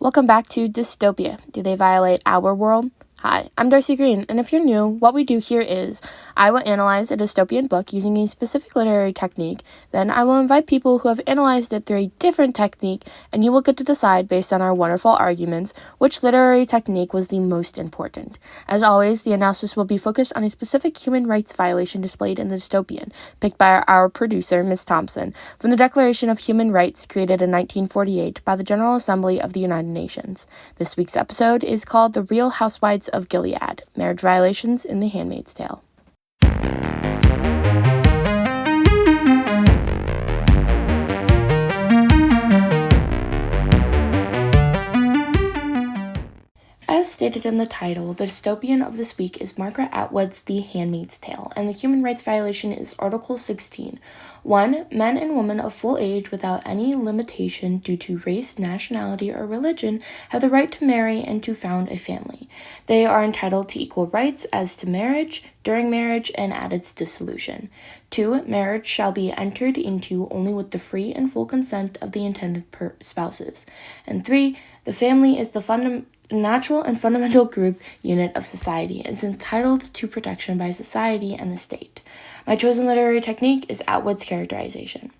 Welcome back to Dystopia. Do they violate our world? Hi, I'm Darcy Green, and if you're new, what we do here is I will analyze a dystopian book using a specific literary technique, then I will invite people who have analyzed it through a different technique, and you will get to decide based on our wonderful arguments which literary technique was the most important. As always, the analysis will be focused on a specific human rights violation displayed in the dystopian, picked by our producer, Ms. Thompson, from the Declaration of Human Rights created in 1948 by the General Assembly of the United Nations. This week's episode is called The Real Housewives of Gilead, Marriage Violations in the Handmaid's Tale. As stated in the title, the dystopian of this week is Margaret Atwood's The Handmaid's Tale, and the human rights violation is Article 16. 1. Men and women of full age without any limitation due to race, nationality, or religion have the right to marry and to found a family. They are entitled to equal rights as to marriage, during marriage, and at its dissolution. 2. Marriage shall be entered into only with the free and full consent of the intended spouses. And 3. The family is the natural and fundamental group unit of society, is entitled to protection by society and the state. My chosen literary technique is Atwood's characterization.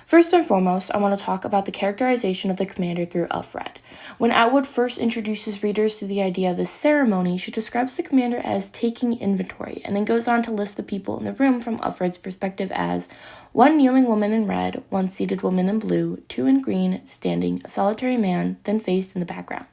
First and foremost, I want to talk about the characterization of the commander through Alfred. When Atwood first introduces readers to the idea of this ceremony, she describes the commander as taking inventory, and then goes on to list the people in the room from Alfred's perspective as 1 kneeling woman in red, 1 seated woman in blue, 2 in green, standing, a solitary man, then faced in the background.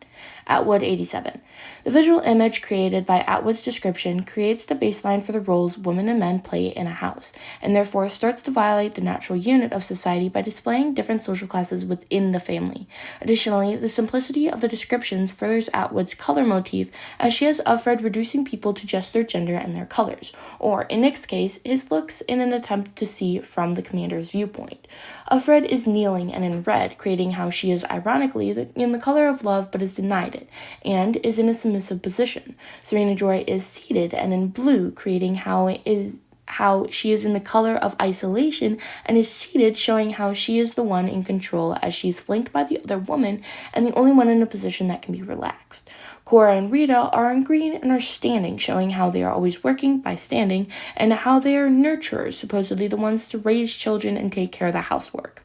Atwood 87. The visual image created by Atwood's description creates the baseline for the roles women and men play in a house, and therefore starts to violate the natural unit of society by displaying different social classes within the family. Additionally, the simplicity of the descriptions furthers Atwood's color motif, as she has Alfred reducing people to just their gender and their colors, or, in Nick's case, his looks in an attempt to see from the commander's viewpoint. Alfred is kneeling and in red, creating how she is ironically in the color of love but is denied it, and is in a submissive position. Serena Joy is seated and in blue, creating how she is in the color of isolation and is seated, showing how she is the one in control as she is flanked by the other woman and the only one in a position that can be relaxed. Cora and Rita are in green and are standing, showing how they are always working by standing and how they are nurturers, supposedly the ones to raise children and take care of the housework.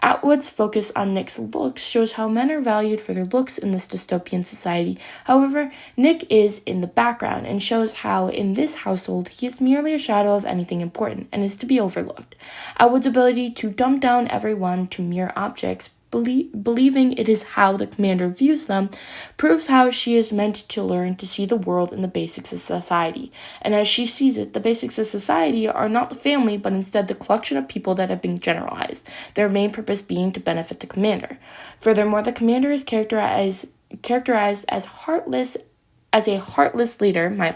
Atwood's focus on Nick's looks shows how men are valued for their looks in this dystopian society. However, Nick is in the background and shows how, in this household, he is merely a shadow of anything important and is to be overlooked. Atwood's ability to dumb down everyone to mere objects, believing it is how the commander views them, proves how she is meant to learn to see the world in the basics of society. And as she sees it, the basics of society are not the family, but instead the collection of people that have been generalized, their main purpose being to benefit the commander. Furthermore, the commander is characterized as a heartless leader,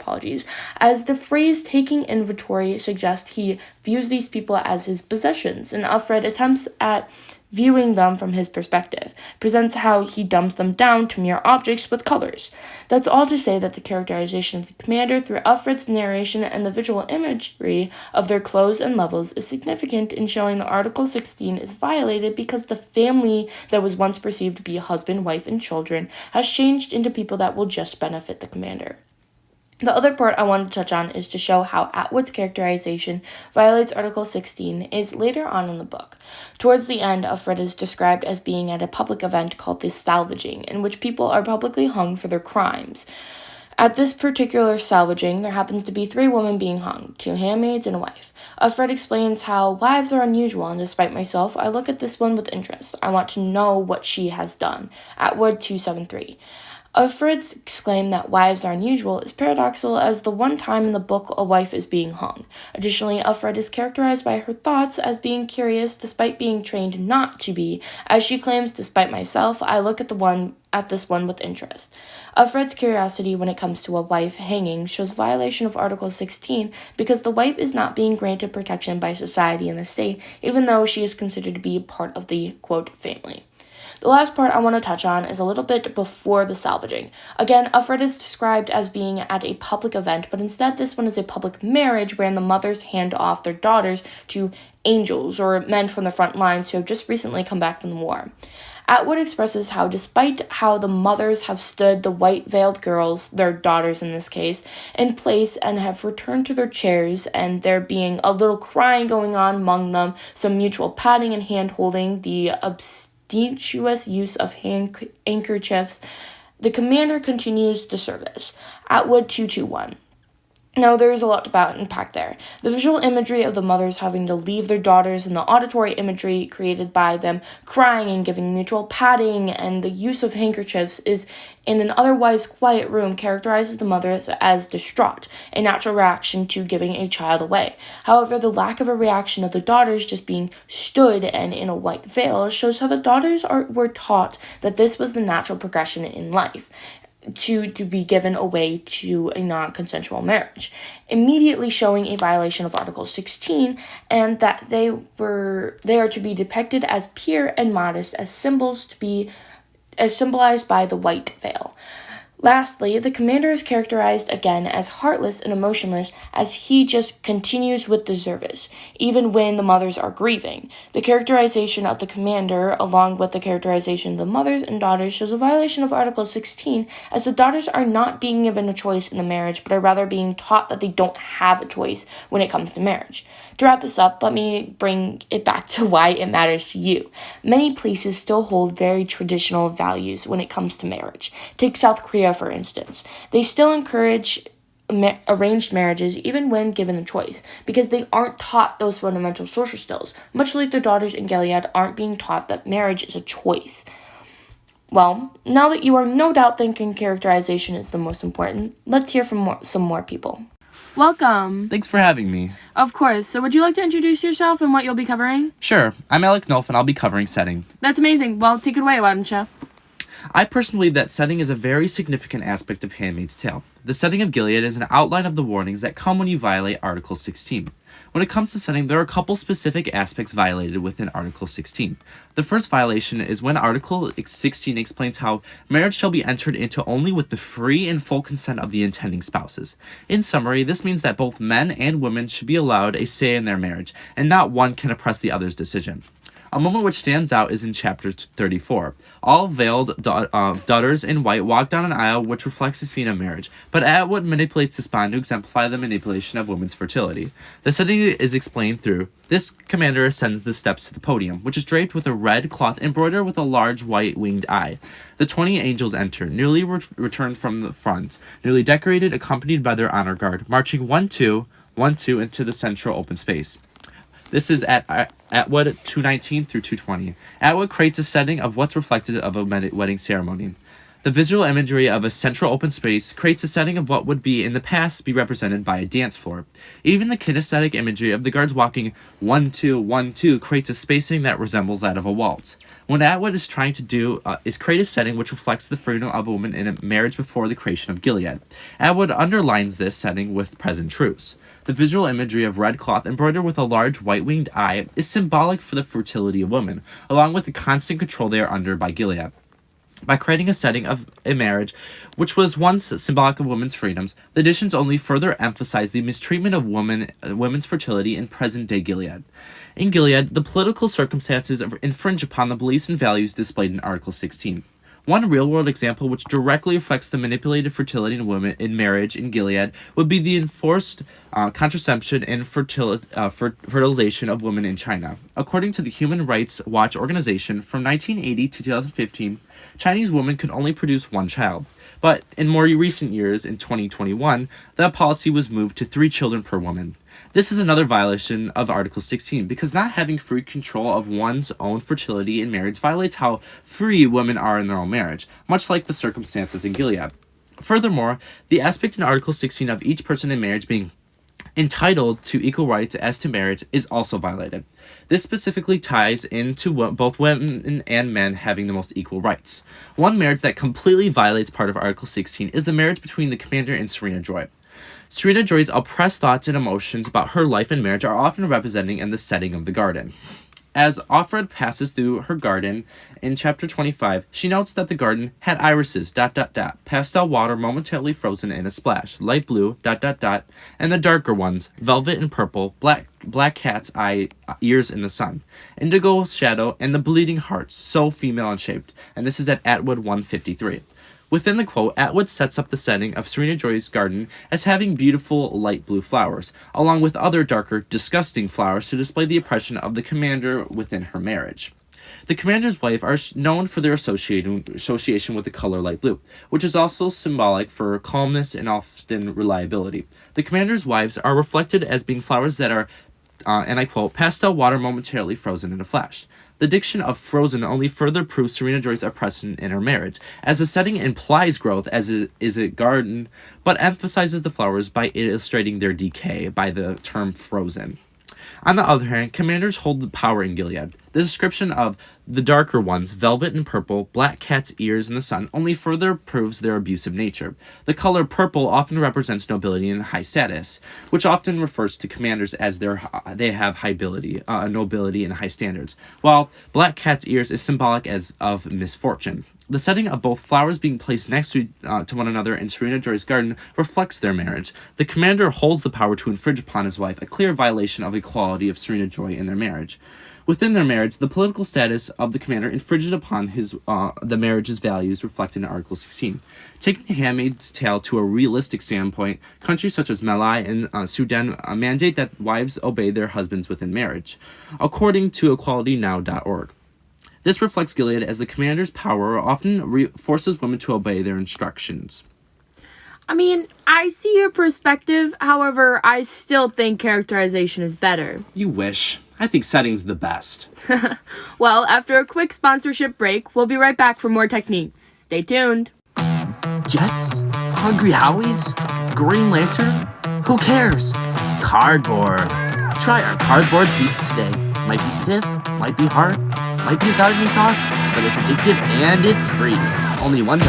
as the phrase taking inventory suggests he views these people as his possessions, and Alfred attempts at viewing them from his perspective, presents how he dumps them down to mere objects with colors. That's all to say that the characterization of the commander through Alfred's narration and the visual imagery of their clothes and levels is significant in showing that Article 16 is violated because the family that was once perceived to be husband, wife, and children has changed into people that will just benefit the commander. The other part I want to touch on is to show how Atwood's characterization violates Article 16 is later on in the book. Towards the end, Alfred is described as being at a public event called the salvaging, in which people are publicly hung for their crimes. At this particular salvaging, there happens to be 3 women being hung, 2 handmaids and a wife. Alfred explains how wives are unusual, and despite myself, I look at this one with interest. I want to know what she has done. Atwood 273. Alfred's claim that wives are unusual is paradoxical, as the one time in the book a wife is being hung. Additionally, Alfred is characterized by her thoughts as being curious despite being trained not to be, as she claims, despite myself, I look at this one with interest. Alfred's curiosity when it comes to a wife hanging shows violation of Article 16 because the wife is not being granted protection by society and the state, even though she is considered to be part of the, quote, family. The last part I want to touch on is a little bit before the salvaging. Again, Alfred is described as being at a public event, but instead this one is a public marriage wherein the mothers hand off their daughters to angels or men from the front lines who have just recently come back from the war. Atwood expresses how, despite how the mothers have stood the white-veiled girls, their daughters in this case, in place and have returned to their chairs, and there being a little crying going on among them, some mutual patting and hand-holding, the obstreperous use of handkerchiefs, the commander continues the service. Atwood 221. Now, there is a lot to unpack there. The visual imagery of the mothers having to leave their daughters and the auditory imagery created by them crying and giving mutual patting and the use of handkerchiefs is in an otherwise quiet room characterizes the mothers as distraught, a natural reaction to giving a child away. However, the lack of a reaction of the daughters just being stood and in a white veil shows how the daughters were taught that this was the natural progression in life. To be given away to a non-consensual marriage, immediately showing a violation of Article 16, and that they are to be depicted as pure and modest as symbolized by the white veil. Lastly, the commander is characterized again as heartless and emotionless as he just continues with the service, even when the mothers are grieving. The characterization of the commander, along with the characterization of the mothers and daughters, shows a violation of Article 16, as the daughters are not being given a choice in the marriage, but are rather being taught that they don't have a choice when it comes to marriage. To wrap this up, let me bring it back to why it matters to you. Many places still hold very traditional values when it comes to marriage. Take South Korea, for instance. They still encourage arranged marriages even when given the choice, because they aren't taught those fundamental social skills, much like their daughters in Gilead aren't being taught that marriage is a choice. Well, now that you are no doubt thinking characterization is the most important, let's hear from some more people. Welcome. Thanks for having me. Of course. So would you like to introduce yourself and what you'll be covering? Sure. I'm Alec Nolf, and I'll be covering setting. That's amazing. Well, take it away, why don't you? I personally believe that setting is a very significant aspect of Handmaid's Tale. The setting of Gilead is an outline of the warnings that come when you violate Article 16. When it comes to setting, there are a couple specific aspects violated within Article 16. The first violation is when Article 16 explains how marriage shall be entered into only with the free and full consent of the intending spouses. In summary, this means that both men and women should be allowed a say in their marriage, and not one can oppress the other's decision. A moment which stands out is in chapter 34. All veiled daughters in white walk down an aisle which reflects the scene of marriage, but Atwood manipulates this bond to exemplify the manipulation of women's fertility. The setting is explained through, this commander ascends the steps to the podium, which is draped with a red cloth embroidered with a large white winged eye. The 20 angels enter, newly returned from the front, newly decorated, accompanied by their honor guard, marching 1-2 into the central open space. This is at Atwood 219 through 220. Atwood creates a setting of what's reflected of a wedding ceremony. The visual imagery of a central open space creates a setting of what would be in the past be represented by a dance floor. Even the kinesthetic imagery of the guards walking 1-2 creates a spacing that resembles that of a waltz. What Atwood is trying to do is create a setting which reflects the freedom of a woman in a marriage before the creation of Gilead. Atwood underlines this setting with present truths. The visual imagery of red cloth embroidered with a large white-winged eye is symbolic for the fertility of women, along with the constant control they are under by Gilead. By creating a setting of a marriage which was once symbolic of women's freedoms, the additions only further emphasize the mistreatment of women's fertility in present-day Gilead. In Gilead, the political circumstances infringe upon the beliefs and values displayed in Article 16. One real-world example which directly affects the manipulated fertility in women in marriage in Gilead would be the enforced contraception and fertilization of women in China. According to the Human Rights Watch organization, from 1980 to 2015, Chinese women could only produce one child. But in more recent years, in 2021, that policy was moved to 3 children per woman. This is another violation of Article 16, because not having free control of one's own fertility in marriage violates how free women are in their own marriage, much like the circumstances in Gilead. Furthermore, the aspect in Article 16 of each person in marriage being entitled to equal rights as to marriage is also violated. This specifically ties into both women and men having the most equal rights. One marriage that completely violates part of Article 16 is the marriage between the commander and Serena Joy. Serena Joy's oppressed thoughts and emotions about her life and marriage are often represented in the setting of the garden. As Offred passes through her garden in chapter 25, she notes that the garden had irises, ... pastel water momentarily frozen in a splash, light blue, ... and the darker ones, velvet and purple, black cat's ears in the sun, indigo shadow, and the bleeding heart, so female and shaped. And this is at Atwood 153. Within the quote, Atwood sets up the setting of Serena Joy's garden as having beautiful light blue flowers, along with other darker, disgusting flowers to display the oppression of the commander within her marriage. The commander's wife are known for their association with the color light blue, which is also symbolic for calmness and often reliability. The commander's wives are reflected as being flowers that are, and I quote, pastel water momentarily frozen in a flash. The diction of frozen only further proves Serena Joy's oppression in her marriage, as the setting implies growth as it is a garden, but emphasizes the flowers by illustrating their decay by the term frozen. On the other hand, commanders hold the power in Gilead. The description of the darker ones, velvet and purple, black cat's ears in the sun, only further proves their abusive nature. The color purple often represents nobility and high status, which often refers to commanders as they have high ability, nobility and high standards, while black cat's ears is symbolic of misfortune. The setting of both flowers being placed next to one another in Serena Joy's garden reflects their marriage. The commander holds the power to infringe upon his wife, a clear violation of equality of Serena Joy in their marriage. Within their marriage, the political status of the commander infringed upon the marriage's values reflected in Article 16. Taking the Handmaid's Tale to a realistic standpoint, countries such as Malai and Sudan mandate that wives obey their husbands within marriage, according to equalitynow.org. This reflects Gilead as the commander's power often forces women to obey their instructions. I mean, I see your perspective. However, I still think characterization is better. You wish. I think setting's the best. Well, after a quick sponsorship break, we'll be right back for more techniques. Stay tuned. Jets? Hungry Howies? Green Lantern? Who cares? Cardboard. Try our cardboard pizza today. Might be stiff, might be hard, might be without any sauce, but it's addictive and it's free. Only $1.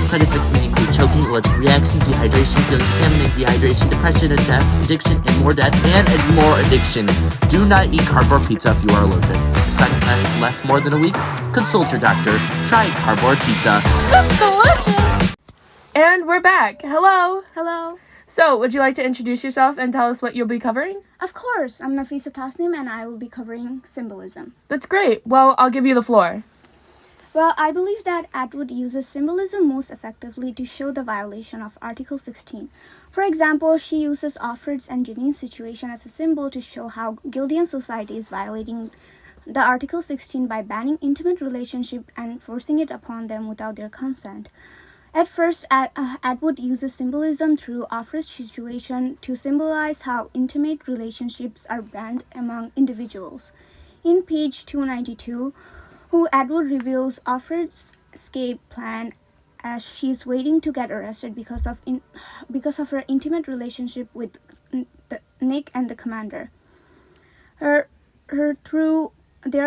Side effects may include choking, allergic reactions, dehydration, feelings of famine and dehydration, depression and death, addiction and more death, and more addiction. Do not eat cardboard pizza if you are allergic. If side effects last more than a week, consult your doctor. Try cardboard pizza. It's delicious! And we're back. Hello. Hello. So, would you like to introduce yourself and tell us what you'll be covering? Of course, I'm Nafisa Tasnim and I will be covering symbolism. That's great. Well, I'll give you the floor. Well, I believe that Atwood uses symbolism most effectively to show the violation of Article 16. For example, she uses Offred's and Janine's situation as a symbol to show how Gileadian society is violating the Article 16 by banning intimate relationship and forcing it upon them without their consent. At first, Atwood uses symbolism through Offred's situation to symbolize how intimate relationships are banned among individuals. In page 292, Atwood reveals Offred's escape plan as she's waiting to get arrested because of her intimate relationship with Nick and the commander. There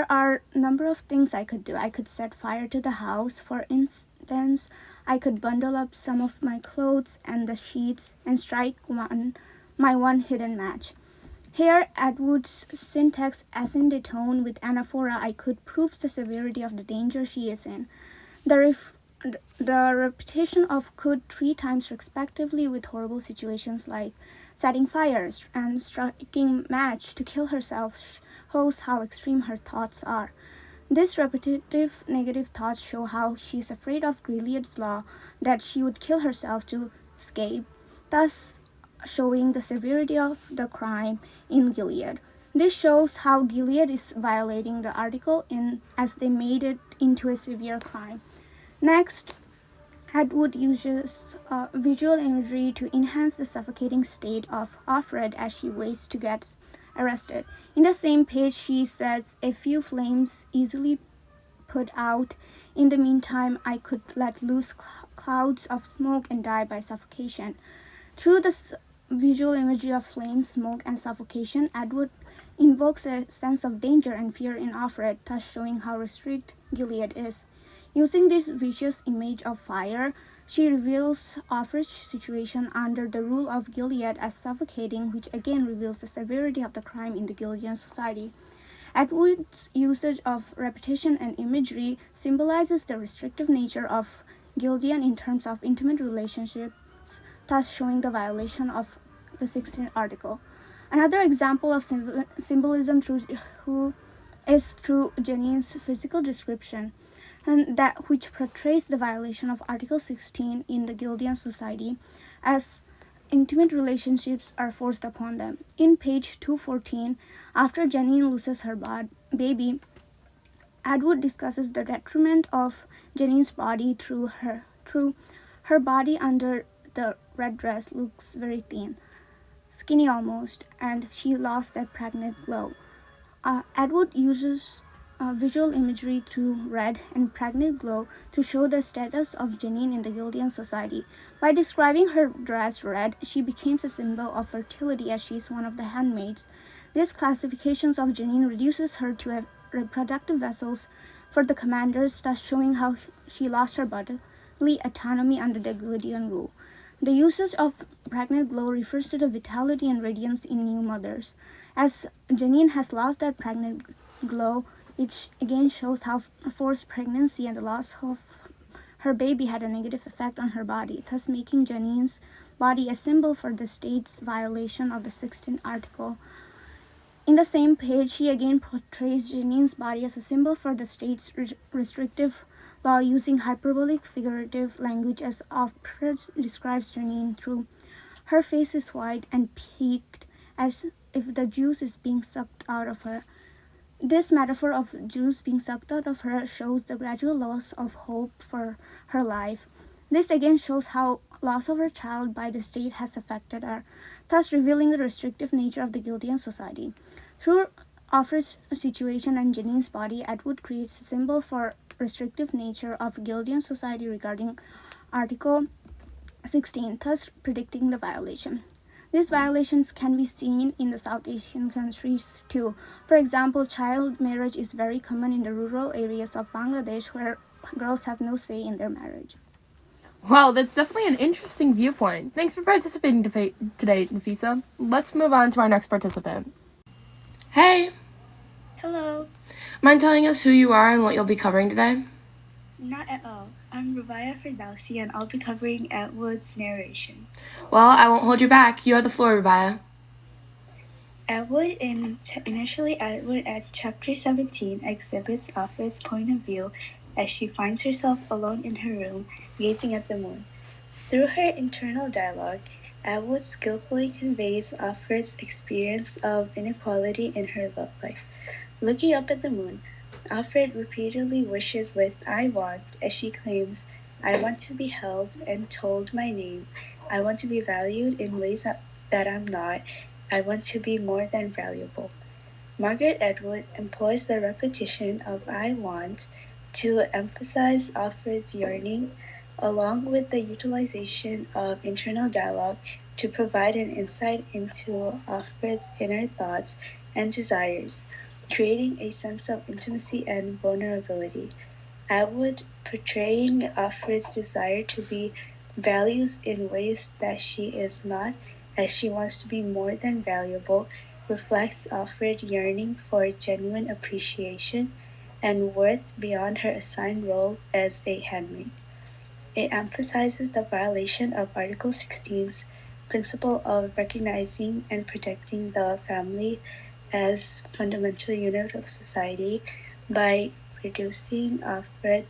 are a number of things I could do. I could set fire to the house, for instance. I could bundle up some of my clothes and the sheets and strike my one hidden match. Here, Atwood's syntax as in the tone with anaphora, I could prove the severity of the danger she is in. The repetition of could 3 times respectively with horrible situations like setting fires and striking match to kill herself shows how extreme her thoughts are. These repetitive negative thoughts show how she is afraid of Gilead's law that she would kill herself to escape, thus showing the severity of the crime in Gilead. This shows how Gilead is violating the article as they made it into a severe crime. Next, Atwood uses visual imagery to enhance the suffocating state of Offred as she waits to get arrested. In the same page, she says, "A few flames easily put out. In the meantime, I could let loose clouds of smoke and die by suffocation." Through the visual imagery of flames, smoke, and suffocation, Atwood invokes a sense of danger and fear in Offred, thus showing how restricted Gilead is. Using this vicious image of fire, she reveals Offred's situation under the rule of Gilead as suffocating, which again reveals the severity of the crime in the Gileadian society. Atwood's usage of repetition and imagery symbolizes the restrictive nature of Gilead in terms of intimate relationships, thus showing the violation of the 16th article. Another example of symbolism is through Janine's physical description, and that which portrays the violation of Article 16 in the Gilead society as intimate relationships are forced upon them. In page 214, after Janine loses her baby, Atwood discusses the detriment of Janine's body through her body under the red dress looks very thin, skinny almost, and she lost that pregnant glow. Atwood uses visual imagery through red and pregnant glow to show the status of Janine in the Gilead society. By describing her dress red, she becomes a symbol of fertility as she is one of the handmaids. These classifications of Janine reduces her to a reproductive vessels for the commanders, thus showing how she lost her bodily autonomy under the Gilead rule. The usage of pregnant glow refers to the vitality and radiance in new mothers. As Janine has lost that pregnant glow, it again shows how forced pregnancy and the loss of her baby had a negative effect on her body, thus making Janine's body a symbol for the state's violation of the 16th article. In the same page, she again portrays Janine's body as a symbol for the state's restrictive law using hyperbolic figurative language as Alfred describes Janine through. Her face is white and peaked as if the juice is being sucked out of her. This metaphor of juice being sucked out of her shows the gradual loss of hope for her life. This again shows how loss of her child by the state has affected her, thus revealing the restrictive nature of the Gilead society. Through Alfred's situation and Janine's body, Atwood creates a symbol for restrictive nature of Gilead society regarding Article 16, thus predicting the violation. These violations can be seen in the South Asian countries too. For example, child marriage is very common in the rural areas of Bangladesh where girls have no say in their marriage. Wow, that's definitely an interesting viewpoint. Thanks for participating today, Nafisa. Let's move on to our next participant. Hey! Hello. Mind telling us who you are and what you'll be covering today? Not at all. I'm Rubaya Firdausi and I'll be covering Atwood's narration. Well, I won't hold you back. You have the floor, Rubaya. Initially Atwood at chapter 17 exhibits Alfred's point of view as she finds herself alone in her room, gazing at the moon. Through her internal dialogue, Atwood skillfully conveys Alfred's experience of inequality in her love life. Looking up at the moon, Alfred repeatedly wishes with "I want," as she claims, "I want to be held and told my name. I want to be valued in ways that I'm not. I want to be more than valuable." Margaret Atwood employs the repetition of "I want" to emphasize Alfred's yearning, along with the utilization of internal dialogue to provide an insight into Alfred's inner thoughts and desires, creating a sense of intimacy and vulnerability. Atwood, portraying Alfred's desire to be valued in ways that she is not, as she wants to be more than valuable, reflects Alfred's yearning for genuine appreciation and worth beyond her assigned role as a handmaid. It emphasizes the violation of Article 16's principle of recognizing and protecting the family as fundamental unit of society by reducing Alfred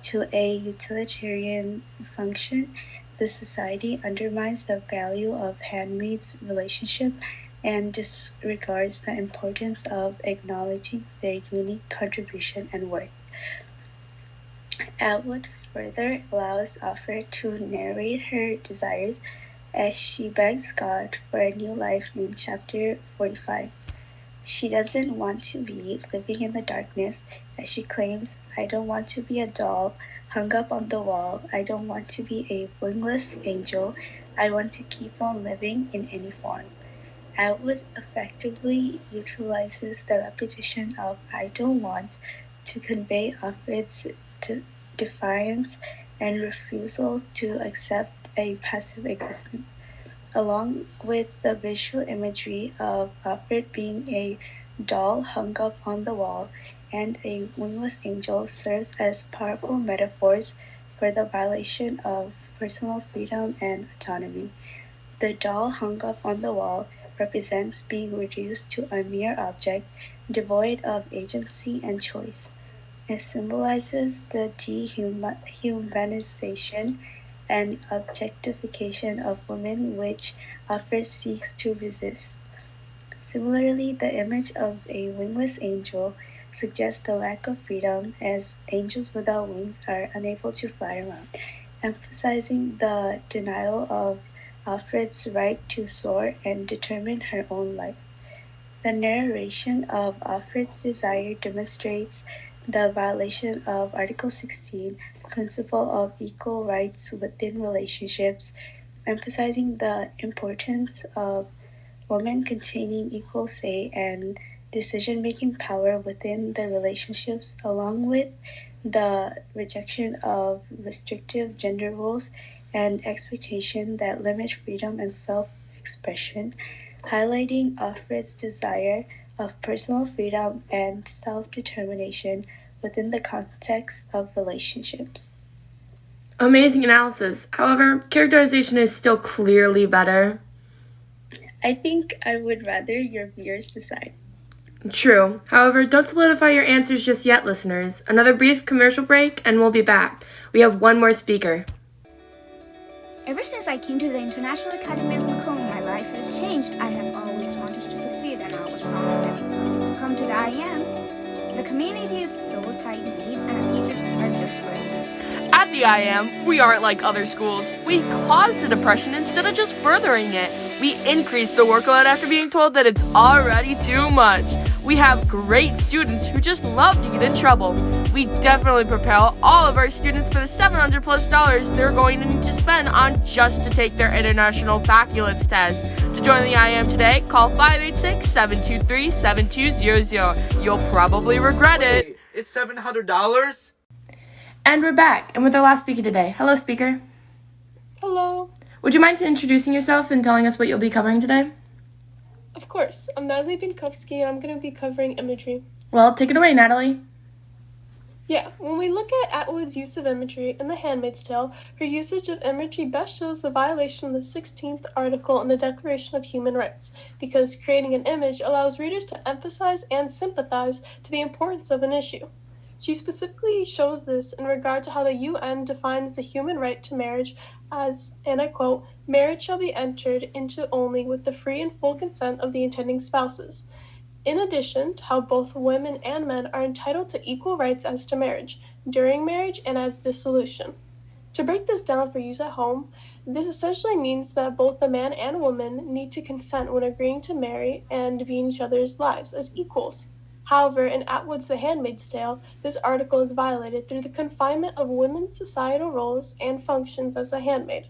to a utilitarian function. The society undermines the value of handmaids' relationship and disregards the importance of acknowledging their unique contribution and worth. Atwood further allows Alfred to narrate her desires as she begs God for a new life in chapter 45. She doesn't want to be living in the darkness, as she claims, "I don't want to be a doll hung up on the wall. I don't want to be a wingless angel. I want to keep on living in any form." Atwood effectively utilizes the repetition of "I don't want" to convey Alfred's defiance and refusal to accept a passive existence, along with the visual imagery of Alfred being a doll hung up on the wall, and a wingless angel serves as powerful metaphors for the violation of personal freedom and autonomy. The doll hung up on the wall represents being reduced to a mere object, devoid of agency and choice. It symbolizes the dehumanization and objectification of women which Alfred seeks to resist. Similarly, the image of a wingless angel suggests the lack of freedom, as angels without wings are unable to fly around, emphasizing the denial of Alfred's right to soar and determine her own life. The narration of Alfred's desire demonstrates the violation of Article 16, principle of equal rights within relationships, emphasizing the importance of women containing equal say and decision-making power within the relationships, along with the rejection of restrictive gender roles and expectation that limit freedom and self-expression, highlighting Alfred's desire of personal freedom and self-determination within the context of relationships. Amazing analysis. However, characterization is still clearly better. I think I would rather your viewers decide. True. However, don't solidify your answers just yet, listeners. Another brief commercial break, and we'll be back. We have one more speaker. Ever since I came to the International Academy of Macomb, my life has changed. I have always wanted to succeed, and I was promised that if I was to come to the IM, the community is so tight-knit, and the teachers are just great. At the IM, we aren't like other schools. We cause the depression instead of just furthering it. We increase the workload after being told that it's already too much. We have great students who just love to get in trouble. We definitely propel all of our students for the $700+ they're going to need to spend on just to take their international baccalaureate test. To join the IM today, call 586-723-7200. You'll probably regret it. Wait, it's $700? And we're back, and with our last speaker today. Hello, speaker. Hello. Would you mind introducing yourself and telling us what you'll be covering today? Of course, I'm Natalie Binkowski, and I'm going to be covering imagery. Well, take it away, Natalie. Yeah, when we look at Atwood's use of imagery in The Handmaid's Tale, her usage of imagery best shows the violation of the 16th article in the Declaration of Human Rights, because creating an image allows readers to emphasize and sympathize to the importance of an issue. She specifically shows this in regard to how the UN defines the human right to marriage as, and I quote, "Marriage shall be entered into only with the free and full consent of the intending spouses." In addition to how both women and men are entitled to equal rights as to marriage, during marriage, and as dissolution. To break this down for use at home, this essentially means that both the man and woman need to consent when agreeing to marry and be in each other's lives as equals. However, in Atwood's The Handmaid's Tale, this article is violated through the confinement of women's societal roles and functions as a handmaid.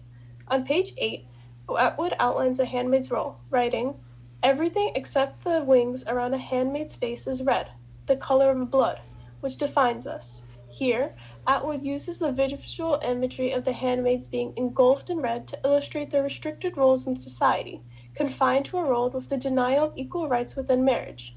On page 8, Atwood outlines a handmaid's role, writing, "Everything except the wings around a handmaid's face is red, the color of blood, which defines us." Here, Atwood uses the visual imagery of the handmaids being engulfed in red to illustrate their restricted roles in society, confined to a role with the denial of equal rights within marriage.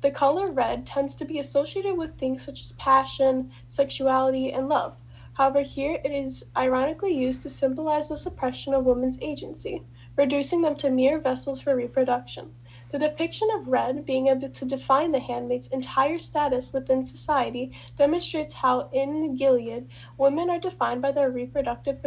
The color red tends to be associated with things such as passion, sexuality, and love. However, here it is ironically used to symbolize the suppression of women's agency, reducing them to mere vessels for reproduction. The depiction of red being able to define the handmaid's entire status within society demonstrates how in Gilead, women are defined by their reproductive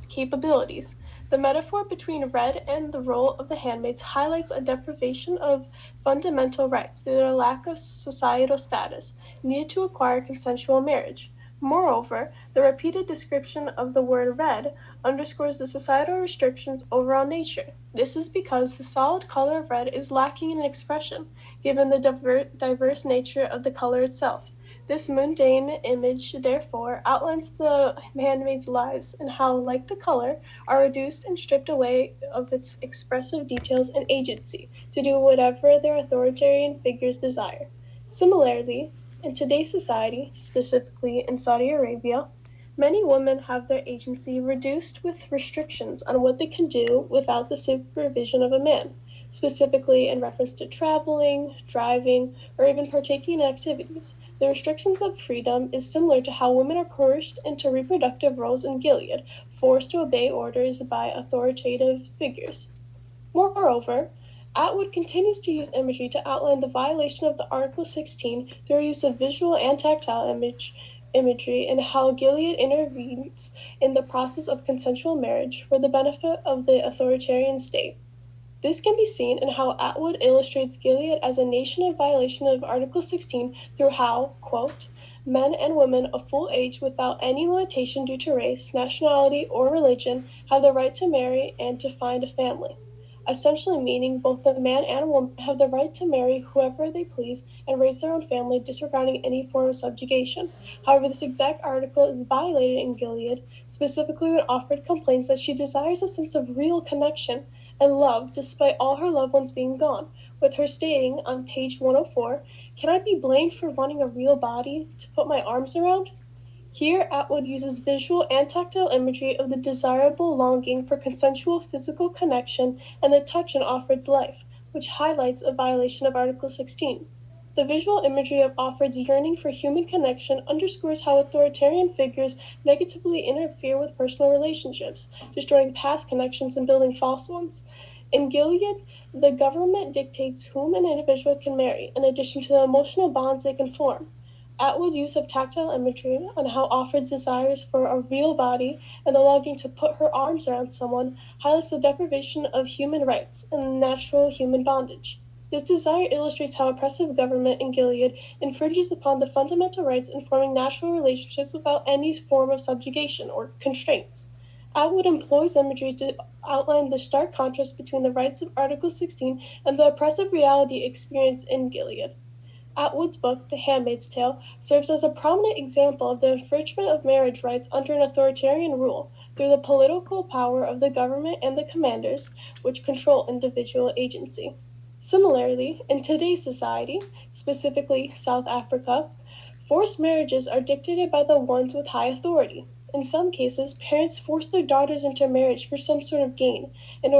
capabilities. The metaphor between red and the role of the handmaids highlights a deprivation of fundamental rights through their lack of societal status needed to acquire consensual marriage. Moreover, the repeated description of the word red underscores the societal restrictions overall nature. This is because the solid color of red is lacking in expression, given the diverse nature of the color itself. This mundane image, therefore, outlines the handmaids' lives and how, like the color, are reduced and stripped away of its expressive details and agency to do whatever their authoritarian figures desire. Similarly, in today's society, specifically in Saudi Arabia, many women have their agency reduced with restrictions on what they can do without the supervision of a man. specifically in reference to traveling, driving, or even partaking in activities. The restrictions of freedom is similar to how women are coerced into reproductive roles in Gilead, forced to obey orders by authoritative figures. Moreover, Atwood continues to use imagery to outline the violation of the Article 16 through use of visual and tactile imagery and how Gilead intervenes in the process of consensual marriage for the benefit of the authoritarian state. This can be seen in how Atwood illustrates Gilead as a nation in violation of Article 16 through how, quote, men and women of full age without any limitation due to race, nationality, or religion have the right to marry and to find a family. Essentially meaning both the man and woman have the right to marry whoever they please and raise their own family, disregarding any form of subjugation. However, this exact article is violated in Gilead, specifically when Offred complains that she desires a sense of real connection and love despite all her loved ones being gone, with her stating on page 104, "Can I be blamed for wanting a real body to put my arms around?" Here, Atwood uses visual and tactile imagery of the desirable longing for consensual physical connection and the touch in Offred's life, which highlights a violation of Article 16. The visual imagery of Offred's yearning for human connection underscores how authoritarian figures negatively interfere with personal relationships, destroying past connections and building false ones. In Gilead, the government dictates whom an individual can marry, in addition to the emotional bonds they can form. Atwood's use of tactile imagery on how Offred's desires for a real body and the longing to put her arms around someone highlights the deprivation of human rights and natural human bondage. This desire illustrates how oppressive government in Gilead infringes upon the fundamental rights in forming natural relationships without any form of subjugation or constraints. Atwood employs imagery to outline the stark contrast between the rights of Article 16 and the oppressive reality experienced in Gilead. Atwood's book, The Handmaid's Tale, serves as a prominent example of the infringement of marriage rights under an authoritarian rule through the political power of the government and the commanders, which control individual agency. Similarly, in today's society, specifically South Africa, forced marriages are dictated by the ones with high authority. In some cases, parents force their daughters into marriage for some sort of gain, in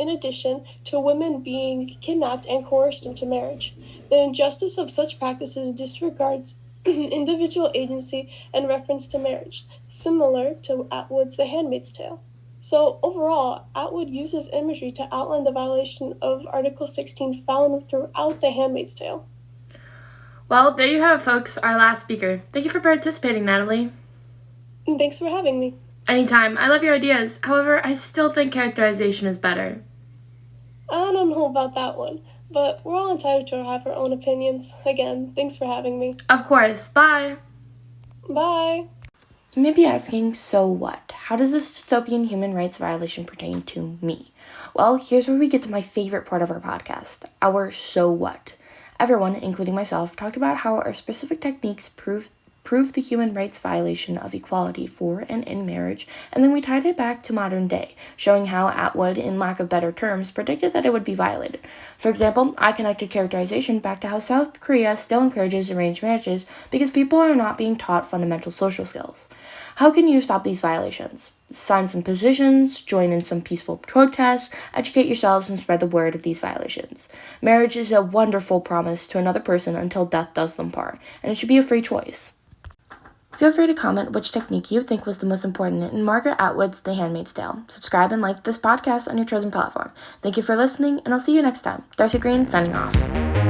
addition to women being kidnapped and coerced into marriage. The injustice of such practices disregards individual agency and reference to marriage, similar to Atwood's The Handmaid's Tale. So overall, Atwood uses imagery to outline the violation of Article 16 found throughout The Handmaid's Tale. Well, there you have it, folks, our last speaker. Thank you for participating, Natalie. And thanks for having me. Anytime. I love your ideas. However, I still think characterization is better. I don't know about that one, but we're all entitled to have our own opinions. Again, thanks for having me. Of course. Bye. Bye. You may be asking, so what? How does this dystopian human rights violation pertain to me? Well, here's where we get to my favorite part of our podcast, our so what. Everyone, including myself, talked about how our specific techniques prove the human rights violation of equality for and in marriage, and then we tied it back to modern day, showing how Atwood, in lack of better terms, predicted that it would be violated. For example, I connected characterization back to how South Korea still encourages arranged marriages because people are not being taught fundamental social skills. How can you stop these violations? Sign some petitions, join in some peaceful protests, educate yourselves, and spread the word of these violations. Marriage is a wonderful promise to another person until death does them part, and it should be a free choice. Feel free to comment which technique you think was the most important in Margaret Atwood's The Handmaid's Tale. Subscribe and like this podcast on your chosen platform. Thank you for listening, and I'll see you next time. Darcy Green, signing off.